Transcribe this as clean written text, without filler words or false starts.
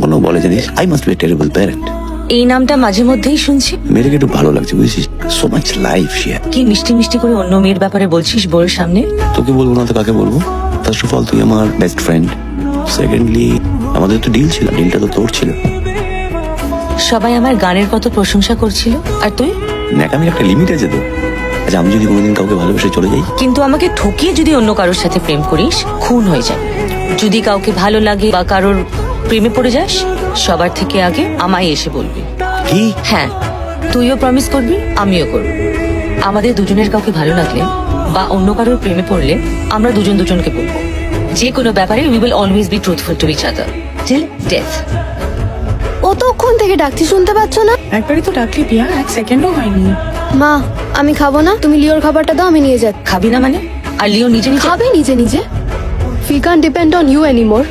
কোনো বলে জানিস I must be terrible parent. এই নামটা মাঝে মধ্যেই শুনছি। মেয়েটাকে একটু ভালো লাগছে বুঝেছিস, সো মাচ লাইফ শেয়ার। কি মিষ্টি মিষ্টি করে অন্য মেয়ের ব্যাপারে বলছিস বউয়ের সামনে? তোকে বলবো না তো কাকে বলবো? ফার্স্ট অফ অল তুই আমার বেস্ট ফ্রেন্ড, সেকেন্ডলি আমাদের তো ডিল ছিল, ডিলটা তো তোর ছিল। সবাই আমার গানের কত প্রশংসা করছিল, আর তুই? ন্যাকামির একটা লিমিট আছে তো। আচ্ছা আমি যদি কোনোদিন কাউকে ভালোবেসে চলে যাই? কিন্তু আমাকে ঠকিয়ে যদি অন্য কারোর সাথে প্রেম করিস, খুন হয়ে যায়। যদি কাউকে ভালো লাগে বা কারোর প্রেমে পড়ে যাস, সবার থেকে আগে আমায় এসে বলবি। কি? হ্যাঁ, তুইও প্রমিস করবি, আমিও করব। আমাদের দুজনের কাউকে ভালো লাগলে বা অন্য কারোর প্রেমে পড়লে আমরা দুজন দুজনকে বলবো। যে কোনো ব্যাপারে we will always be truthful to each other till death. কতক্ষণ থেকে ডাকছি, শুনতে পাচ্ছ না? একবারই তো ডাকলি পিয়া, এক সেকেন্ডও হয়নি। মা, আমি খাবো না, তুমি লিওর খাবারটা দাও, আমি নিয়ে যাচ্ছি। খাবি না মানে? আর লিও নিজে নিজে খাবে নিজে নিজে। We can't depend on you anymore.